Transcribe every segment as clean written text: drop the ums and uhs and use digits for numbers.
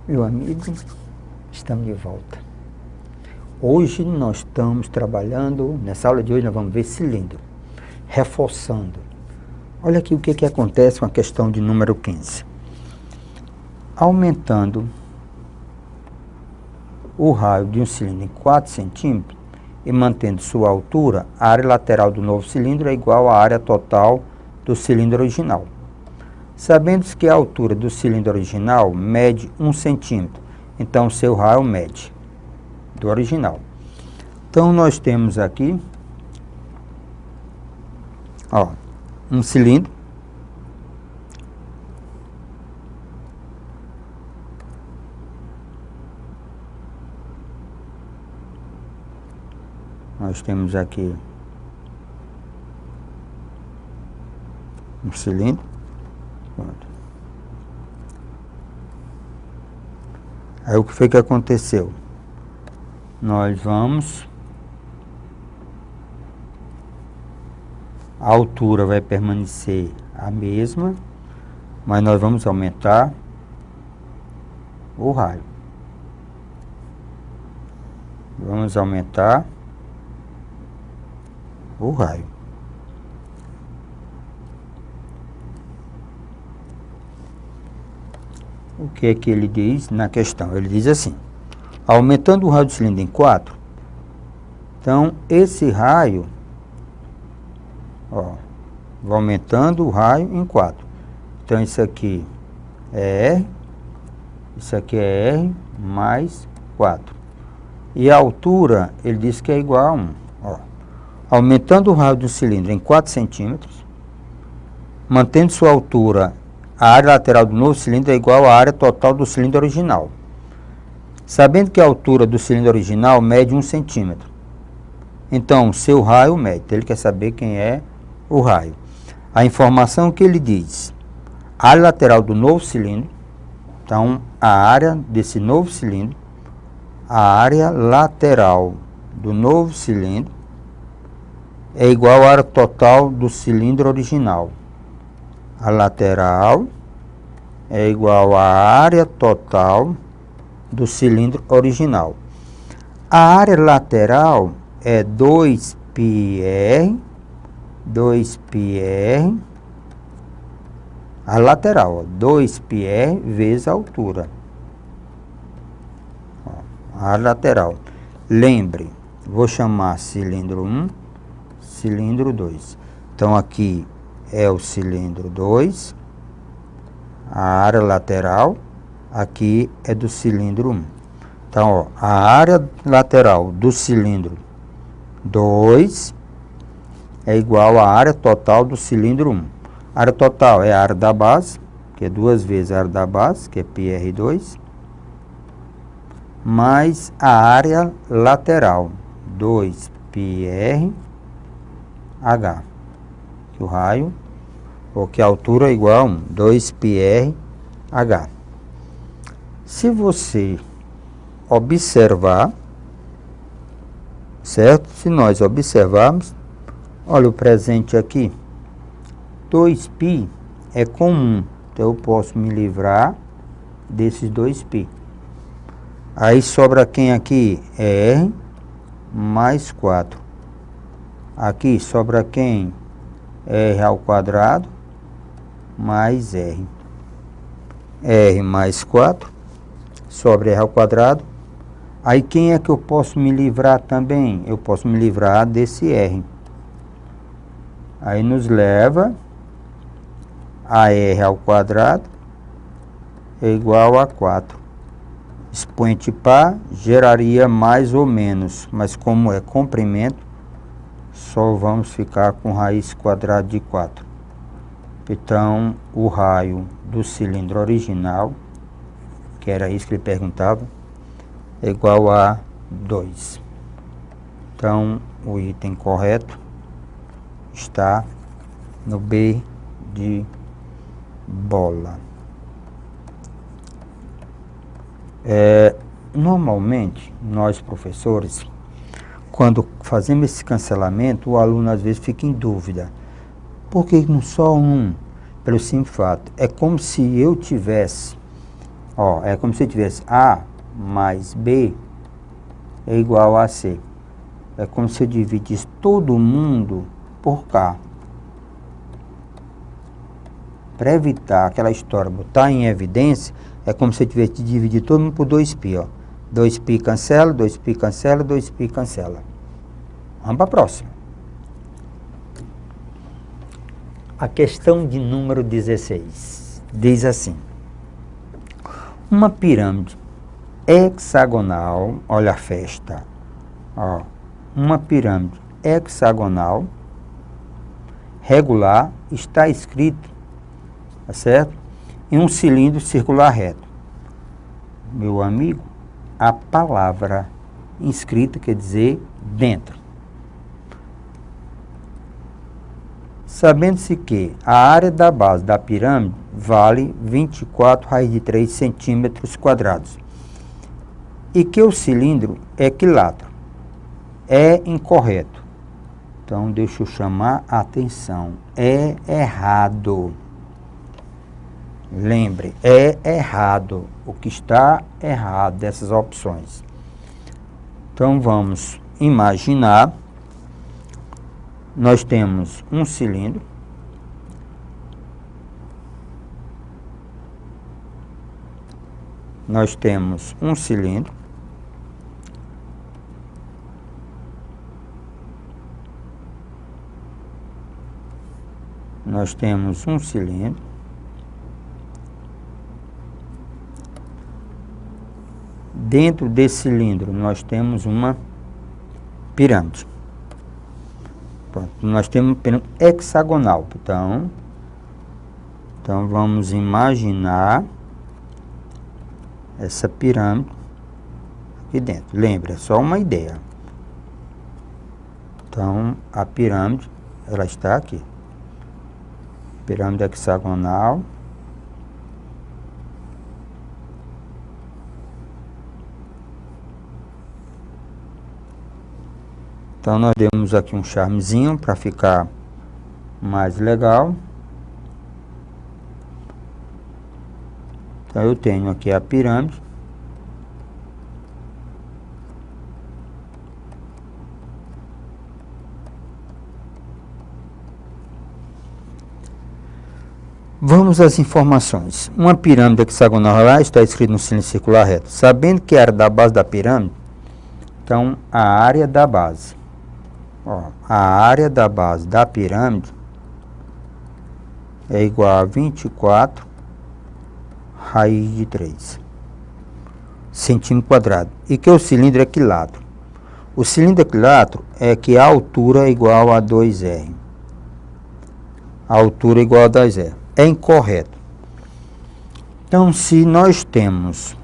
Meu amigo, estamos de volta. Hoje nós estamos trabalhando, nessa aula de hoje nós vamos ver cilindro, reforçando. Olha aqui o que acontece com a questão de número 15. Aumentando o raio de um cilindro em 4 centímetros e mantendo sua altura, a área lateral do novo cilindro é igual à área total do cilindro original. Sabendo que a altura do cilindro original mede 1 centímetro, então seu raio mede do original. Então nós temos aqui, ó, um cilindro. Nós temos aqui um cilindro. Pronto. Aí o que foi que aconteceu? Nós vamos... A altura vai permanecer a mesma, mas nós vamos aumentar o raio. Vamos aumentar o raio. O que é que ele diz na questão? Ele diz assim: aumentando o raio do cilindro em 4, então esse raio, ó, vou aumentando o raio em 4. Então isso aqui é R, isso aqui é R mais 4. E a altura, ele diz que é igual a 1. Ó. Aumentando o raio do cilindro em 4 centímetros, mantendo sua altura, a área lateral do novo cilindro é igual à área total do cilindro original. Sabendo que a altura do cilindro original mede 1 centímetro, então seu raio mede. Ele quer saber quem é o raio. A informação que ele diz: a área lateral do novo cilindro, então a área desse novo cilindro, a área lateral do novo cilindro é igual à área total do cilindro original. A lateral é igual à área total do cilindro original. A área lateral é 2πr, a lateral, 2πr vezes a altura. Ó, a área lateral. Lembre, vou chamar cilindro 1, cilindro 2. Então aqui é o cilindro 2, a área lateral, aqui é do cilindro 1. Então, ó, a área lateral do cilindro 2 é igual à área total do cilindro 1. A área total é a área da base, que é 2 vezes a área da base, que é πr2, mais a área lateral, 2πrh, que o raio, ou que a altura é igual a 1, 2πrh. Se você observar, certo? Se nós observarmos, olha o presente aqui, 2π é comum, então eu posso me livrar desses 2π. Aí sobra quem aqui? É R mais 4. Aqui sobra quem? R ao quadrado mais R. R mais 4, sobra R ao quadrado. Aí quem é que eu posso me livrar também? Eu posso me livrar desse R. Aí nos leva a R ao quadrado é igual a 4. Expoente par geraria mais ou menos, mas como é comprimento, só vamos ficar com raiz quadrada de 4. Então, o raio do cilindro original, que era isso que ele perguntava, é igual a 2. Então, o item correto está no B de bola. Normalmente, nós professores, quando fazemos esse cancelamento, o aluno às vezes fica em dúvida. Por que não só um? Pelo simples fato, é como se eu tivesse Ó, é como se tivesse A mais B é igual a C. É como se eu dividisse todo mundo por K. Para evitar aquela história, botar em evidência, é como se eu tivesse de dividir todo mundo por 2π, ó. 2π cancela, 2π cancela, 2π cancela. Vamos para a próxima. A questão de número 16 diz assim: uma pirâmide hexagonal, olha a festa, ó, uma pirâmide hexagonal regular está escrito, tá certo? Em um cilindro circular reto. Meu amigo, a palavra inscrita quer dizer dentro. Sabendo-se que a área da base da pirâmide vale 24 raiz de 3 centímetros quadrados e que o cilindro é equilátero, é incorreto. Então, deixa eu chamar a atenção. É errado. Lembre, é errado. O que está errado dessas opções. Então, vamos imaginar. Nós temos um cilindro. Nós temos um cilindro. Nós temos um cilindro. Dentro desse cilindro, nós temos uma pirâmide. Pronto, nós temos uma pirâmide hexagonal. Então, vamos imaginar essa pirâmide aqui dentro. Lembra, é só uma ideia. Então, a pirâmide, ela está aqui. Pirâmide hexagonal. Então, nós demos aqui um charmezinho para ficar mais legal. Então, eu tenho aqui a pirâmide. Vamos às informações. Uma pirâmide hexagonal lá está escrito no cilindro circular reto. Sabendo que a área da base da pirâmide, então, a área da base. Ó, a área da base da pirâmide é igual a 24 raiz de 3 centímetro quadrado. E que o cilindro é equilátero. O cilindro equilátero é que a altura é igual a 2R. A altura é igual a 2R. É incorreto. Então, se nós temos,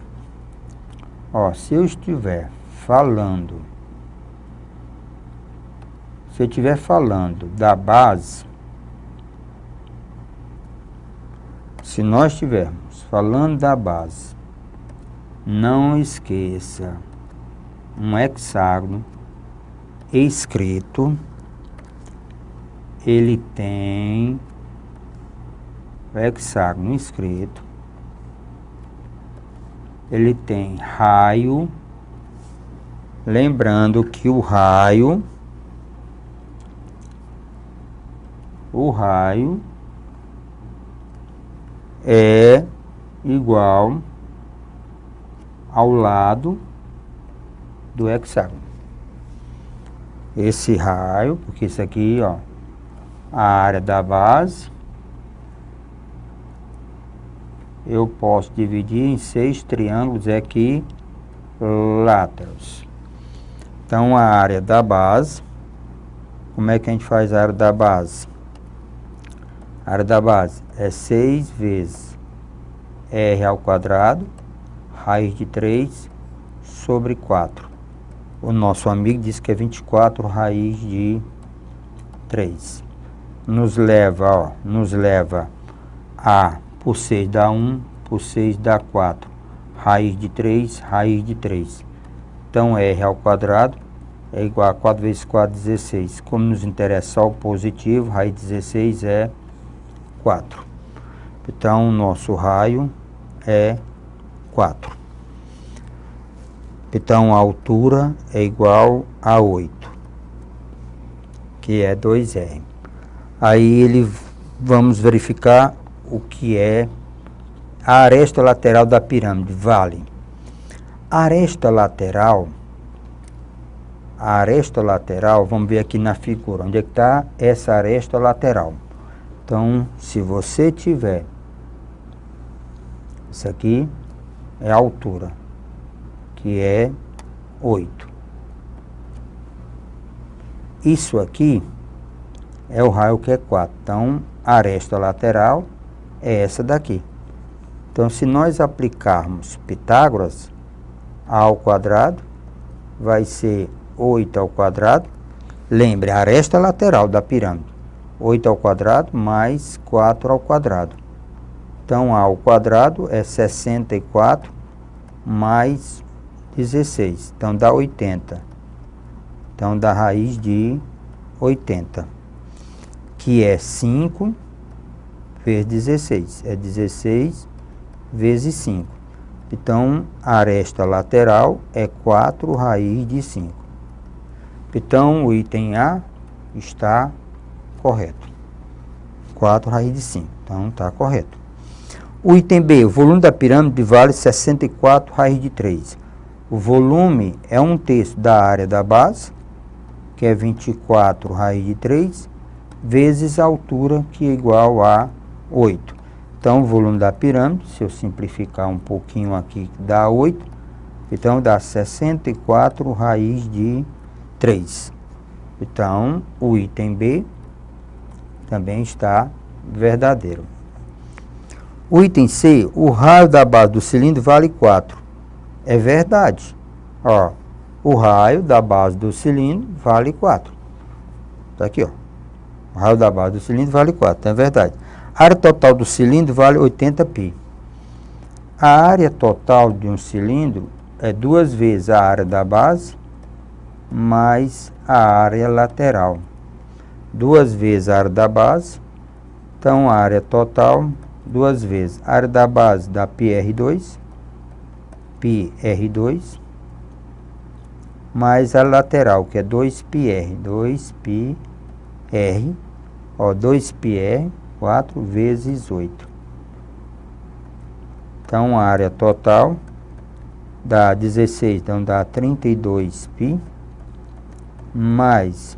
ó, se eu estiver falando, se eu estiver falando da base, se nós estivermos falando da base, não esqueça, um hexágono escrito, ele tem o hexágono escrito, ele tem raio, lembrando que o raio é igual ao lado do hexágono. Esse raio, porque isso aqui, ó, a área da base, eu posso dividir em 6 triângulos equiláteros. Então, a área da base, como é que a gente faz a área da base? A área da base é 6 vezes R ao quadrado, raiz de 3 sobre 4. O nosso amigo disse que é 24 raiz de 3. Nos leva a por 6 dá 1, por 6 dá 4. Raiz de 3, raiz de 3. Então, R ao quadrado é igual a 4 vezes 4, 16. Como nos interessa só o positivo, raiz de 16 é 4. Então, o nosso raio é 4. Então, a altura é igual a 8, que é 2R. Aí vamos verificar o que é a aresta lateral da pirâmide. Vale. A aresta lateral, vamos ver aqui na figura, onde é que está essa aresta lateral. Então, se você tiver, isso aqui é a altura, que é 8. Isso aqui é o raio, que é 4. Então, a aresta lateral é essa daqui. Então, se nós aplicarmos Pitágoras, A ao quadrado vai ser 8 ao quadrado. Lembre, a aresta lateral da pirâmide. 8 ao quadrado mais 4 ao quadrado. Então, A ao quadrado é 64 mais 16. Então, dá 80. Então, dá raiz de 80. Que é 5 vezes 16. É 16 vezes 5. Então, a aresta lateral é 4 raiz de 5. Então, o item A está correto. 4 raiz de 5. Então, está correto. O item B, o volume da pirâmide vale 64 raiz de 3. O volume é 1/3 da área da base, que é 24 raiz de 3, vezes a altura, que é igual a 8. Então, o volume da pirâmide, se eu simplificar um pouquinho aqui, dá 8. Então, dá 64 raiz de 3. Então, o item B também está verdadeiro. O item C, o raio da base do cilindro vale 4. É verdade. Ó, o raio da base do cilindro vale 4. Está aqui, ó. O raio da base do cilindro vale 4, é verdade. A área total do cilindro vale 80π. A área total de um cilindro é 2 vezes a área da base mais a área lateral. 2 vezes a área da base. Então, a área total, 2 vezes. A área da base dá πr2. πr2. Mais a lateral, que é 2πr. 2πr. Ó, 2πr. 4 vezes 8. Então, a área total dá 16, então dá 32π, mais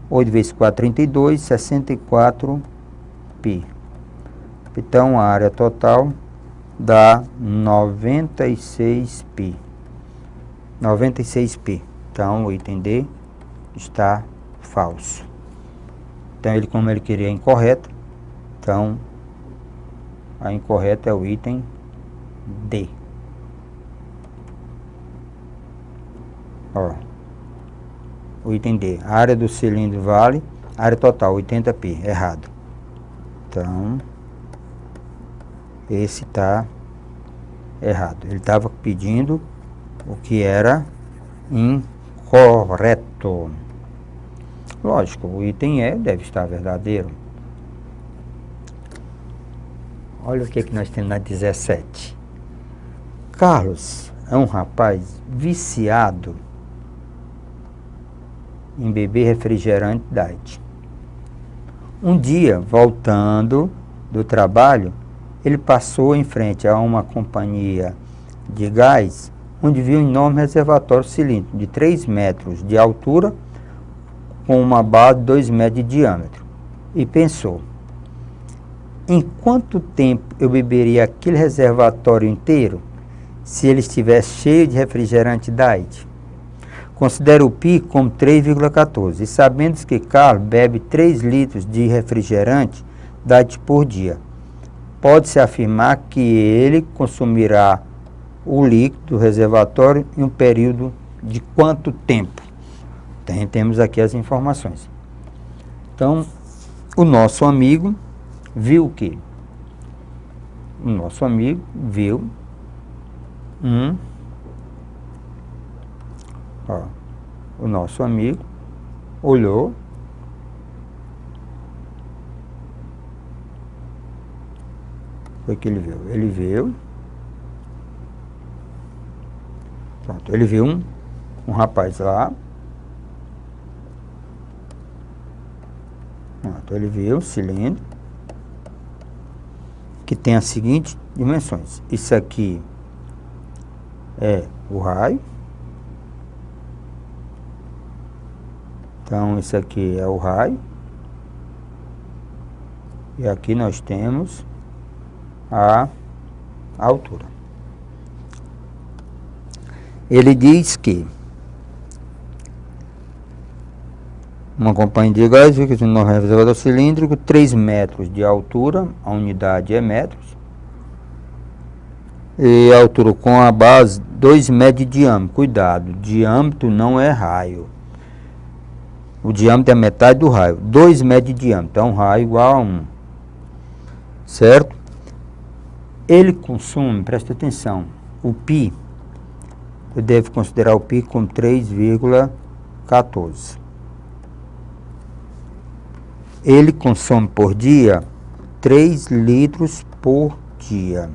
8 vezes 4, 32, 64π. Então, a área total dá 96π. 96π. Então, o item D está falso. Então, como ele queria incorreto, então, a incorreta é o item D. Ó, o item D. A área do cilindro vale, área total, 80π. Errado. Então, esse está errado. Ele estava pedindo o que era incorreto. Lógico, o item E deve estar verdadeiro. Olha o que nós temos na 17. Carlos é um rapaz viciado em beber refrigerante Diet. Um dia, voltando do trabalho, ele passou em frente a uma companhia de gás, onde viu um enorme reservatório cilíndrico de 3 metros de altura, com uma base de 2 metros de diâmetro, e pensou: em quanto tempo eu beberia aquele reservatório inteiro se ele estivesse cheio de refrigerante Diet? Considere o π como 3,14. E sabendo que Carlos bebe 3 litros de refrigerante Diet por dia, pode-se afirmar que ele consumirá o líquido do reservatório em um período de quanto tempo? Então, temos aqui as informações. Então, o nosso amigo viu o quê? O nosso amigo viu o nosso amigo olhou foi que ele viu. Ele viu Pronto, ele viu um rapaz lá. Pronto, ele viu o cilindro que tem as seguintes dimensões. Isso aqui é o raio. Então, isso aqui é o raio. E aqui nós temos a altura. Ele diz que uma companhia de gás, que no reservatório cilíndrico, 3 metros de altura, a unidade é metros, e a altura com a base 2 metros de diâmetro. Cuidado, diâmetro não é raio. O diâmetro é metade do raio. 2 metros de diâmetro, então raio igual a 1. Certo? Ele consome, presta atenção, o π, eu devo considerar o π como 3,14. Ele consome por dia 3 litros por dia.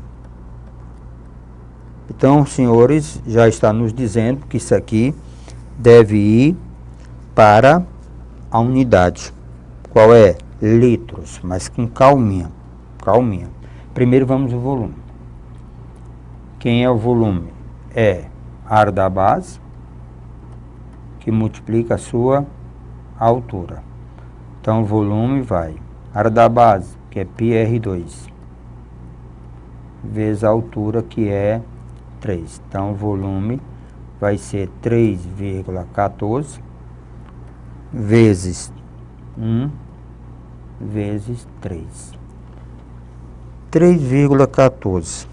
Então, senhores, já está nos dizendo que isso aqui deve ir para a unidade. Qual é? Litros, mas com calminha. Calminha. Primeiro vamos ao volume. Quem é o volume? É a área da base, que multiplica a sua altura. Então, o volume vai, área da base, que é πr2, vezes a altura, que é 3. Então, o volume vai ser 3,14 vezes 1 vezes 3. 3,14.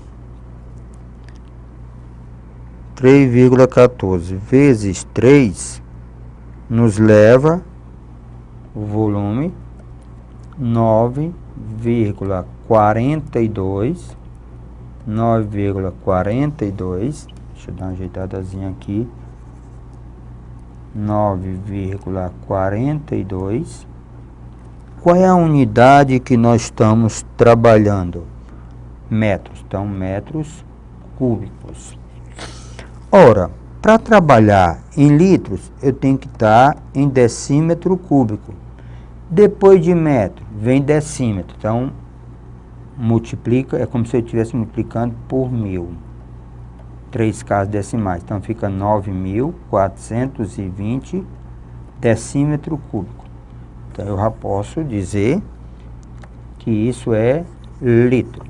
3,14 vezes 3 nos leva o volume 9,42. 9,42. Deixa eu dar uma ajeitadazinha aqui. 9,42. Qual é a unidade que nós estamos trabalhando? Metros. Então, metros cúbicos. Ora, para trabalhar em litros, eu tenho que estar em decímetro cúbico. Depois de metro, vem decímetro. Então, multiplica, é como se eu estivesse multiplicando por 1000. 3 casas decimais. Então, fica 9.420 decímetro cúbico. Então, eu já posso dizer que isso é litro.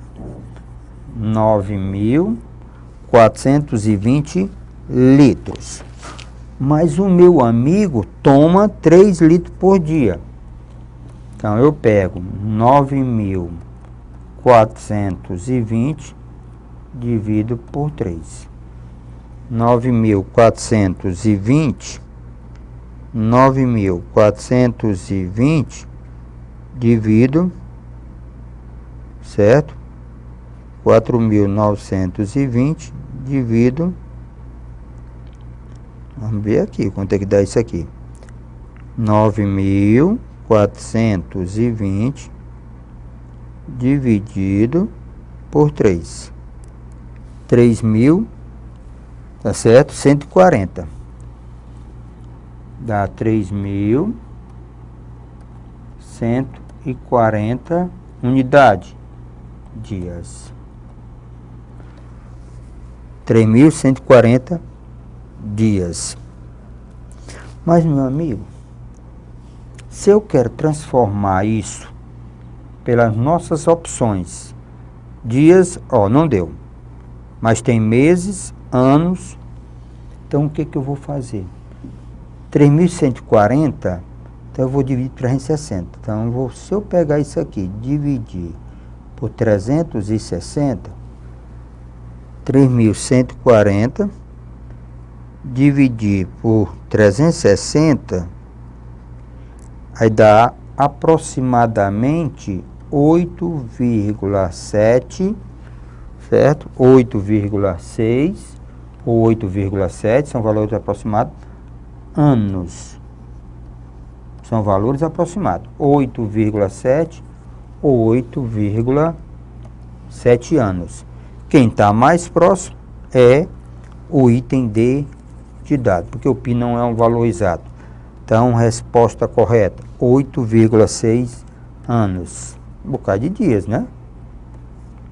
9.420 litros. Mas o meu amigo toma 3 litros por dia. Então, eu pego 9.420 divido por 3. 9.420 divido, certo? 4.920 divido, vamos ver aqui, quanto é que dá isso aqui? 9.420 dividido por 3. 3.000, tá certo? 140. Dá 3.140 unidade dias. 3.140 dias. Mas, meu amigo, se eu quero transformar isso pelas nossas opções, dias, ó, não deu. Mas tem meses, anos. Então, o que que eu vou fazer? 3.140, então eu vou dividir por 360. Então, se eu pegar isso aqui, dividir por 360, 3.140, dividir por 360, aí dá aproximadamente 8,7, certo? 8,6 ou 8,7, são valores aproximados, anos. São valores aproximados, 8,7 ou 8,7 anos. Quem está mais próximo é o item D de dado, porque o π não é um valor exato. Então, resposta correta, 8,6 anos. Um bocado de dias, né?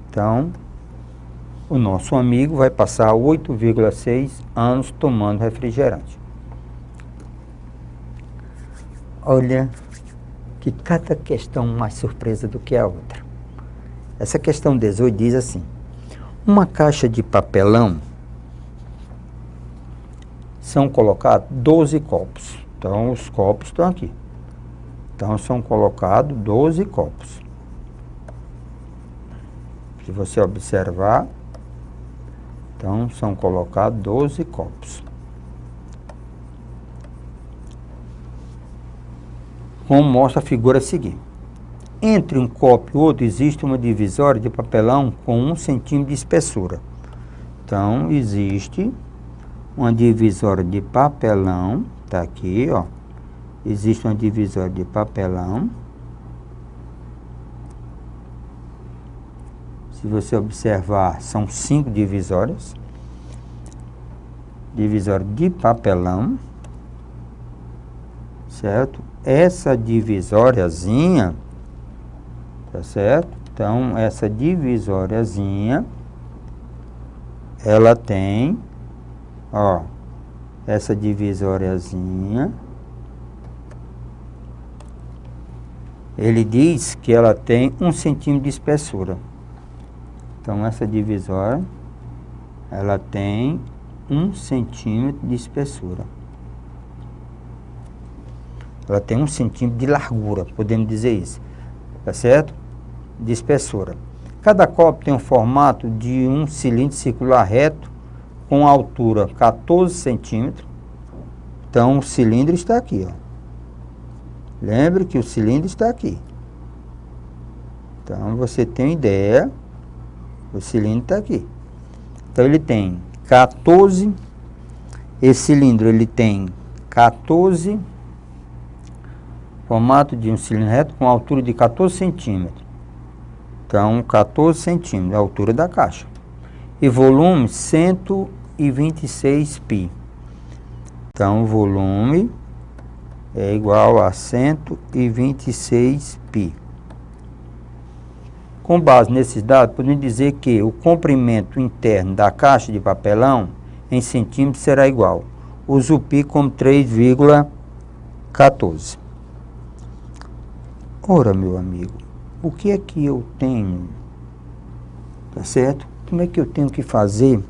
Então, o nosso amigo vai passar 8,6 anos tomando refrigerante. Olha que cada questão mais surpresa do que a outra. Essa questão 18 diz assim: uma caixa de papelão são colocados 12 copos. Então, os copos estão aqui. Então, são colocados 12 copos. Se você observar, então, são colocados 12 copos. Como mostra a figura a seguir. Entre um copo e outro existe uma divisória de papelão com 1 centímetro de espessura. Então, existe uma divisória de papelão, está aqui, ó. Existe uma divisória de papelão. Se você observar, são 5 divisórias. Divisória de papelão, certo? Essa divisóriazinha, tá certo? Então, essa divisóriazinha, ela tem, ó, essa divisóriazinha, ele diz que ela tem 1 centímetro de espessura. Então, essa divisória, ela tem 1 centímetro de espessura. Ela tem 1 centímetro de largura, podemos dizer isso, tá certo? De espessura. Cada copo tem um formato de um cilindro circular reto com altura 14 centímetros. Então, o cilindro está aqui, ó. Lembre que o cilindro está aqui. Então, você tem ideia, o cilindro está aqui. Então, ele tem 14, esse cilindro ele tem 14, formato de um cilindro reto com altura de 14 centímetros. Então, 14 centímetros, a altura da caixa. E volume 126 π. Então, o volume é igual a 126 π. Com base nesses dados, podemos dizer que o comprimento interno da caixa de papelão em centímetros será igual. Uso o π como 3,14. Ora, meu amigo, o que é que eu tenho, tá certo? Como é que eu tenho que fazer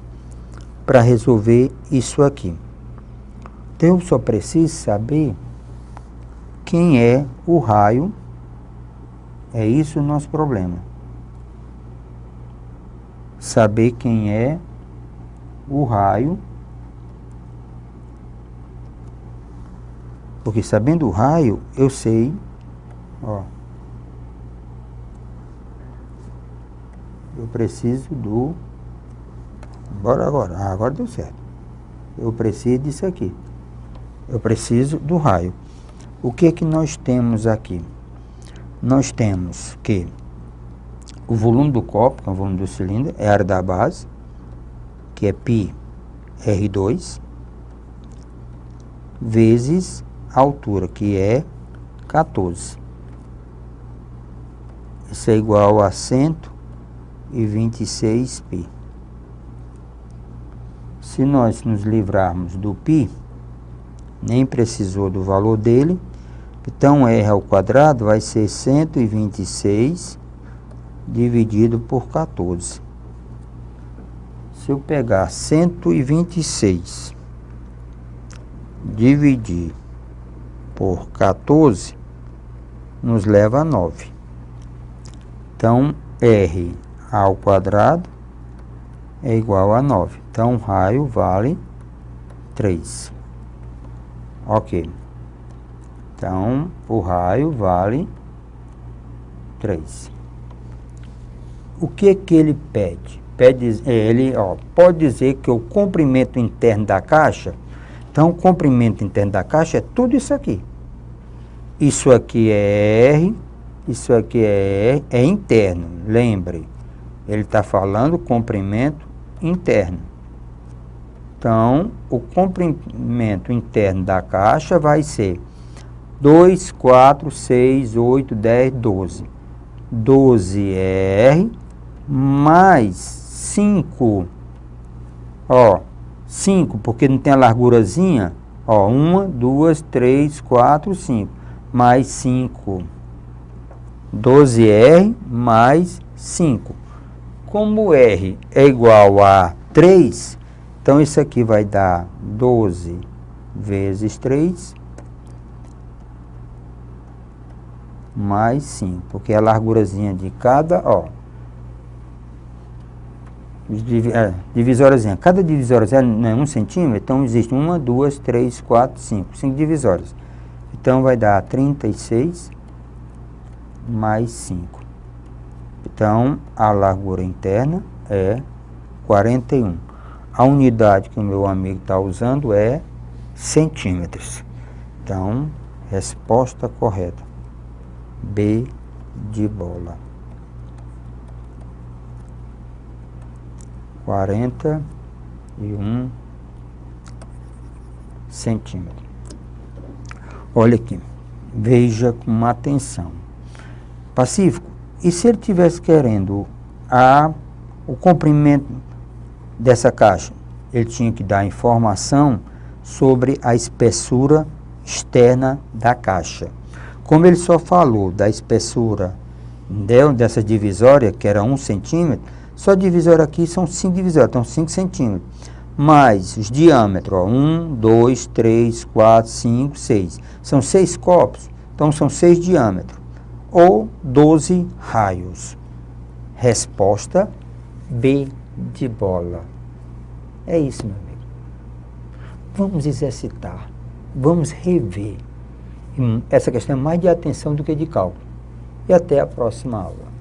para resolver isso aqui? Então, eu só preciso saber quem é o raio. É isso o nosso problema. Saber quem é o raio. Porque sabendo o raio, eu sei, ó, eu preciso do... Bora agora. Ah, agora deu certo. Eu preciso disso aqui. Eu preciso do raio. O que é que nós temos aqui? Nós temos que o volume do copo, que é o volume do cilindro, é a área da base, que é π R2, vezes a altura, que é 14. Isso é igual a 126 π. Se nós nos livrarmos do π, nem precisou do valor dele, então R ao quadrado vai ser 126 dividido por 14. Se eu pegar 126 dividir por 14, nos leva a 9. Então, R ao quadrado é igual a 9. Então, raio vale 3. Ok. Então, o raio vale 3. O que é que ele pede? Ele pode dizer que o comprimento interno da caixa, então o comprimento interno da caixa é tudo isso aqui. Isso aqui é R, isso aqui é R, é interno, lembre. Ele está falando comprimento interno. Então, o comprimento interno da caixa vai ser 2, 4, 6, 8, 10, 12. 12R mais 5. Ó, 5, porque não tem a largurazinha. Ó, 1, 2, 3, 4, 5. Mais 5. 12R mais 5. Como R é igual a 3, então isso aqui vai dar 12 vezes 3 mais 5, porque a largurazinha de cada, ó, divisóriazinha, cada divisória não é 1 centímetro, então existe 1, 2, 3, 4, 5, 5 divisórias. Então vai dar 36 mais 5. Então, a largura interna é 41. A unidade que o meu amigo está usando é centímetros. Então, resposta correta. B de bola. 41 centímetros. Olha aqui. Veja com atenção. Pacífico. E se ele estivesse querendo o comprimento dessa caixa? Ele tinha que dar informação sobre a espessura externa da caixa. Como ele só falou da espessura dessa divisória, que era 1 centímetro, só a divisória aqui são 5 divisórias, então 5 centímetros. Mais os diâmetros, 1, 2, 3, 4, 5, 6. São 6 copos, então são 6 diâmetros. Ou 12 raios. Resposta B de bola. É isso, meu amigo. Vamos exercitar, vamos rever. Essa questão é mais de atenção do que de cálculo. E até a próxima aula.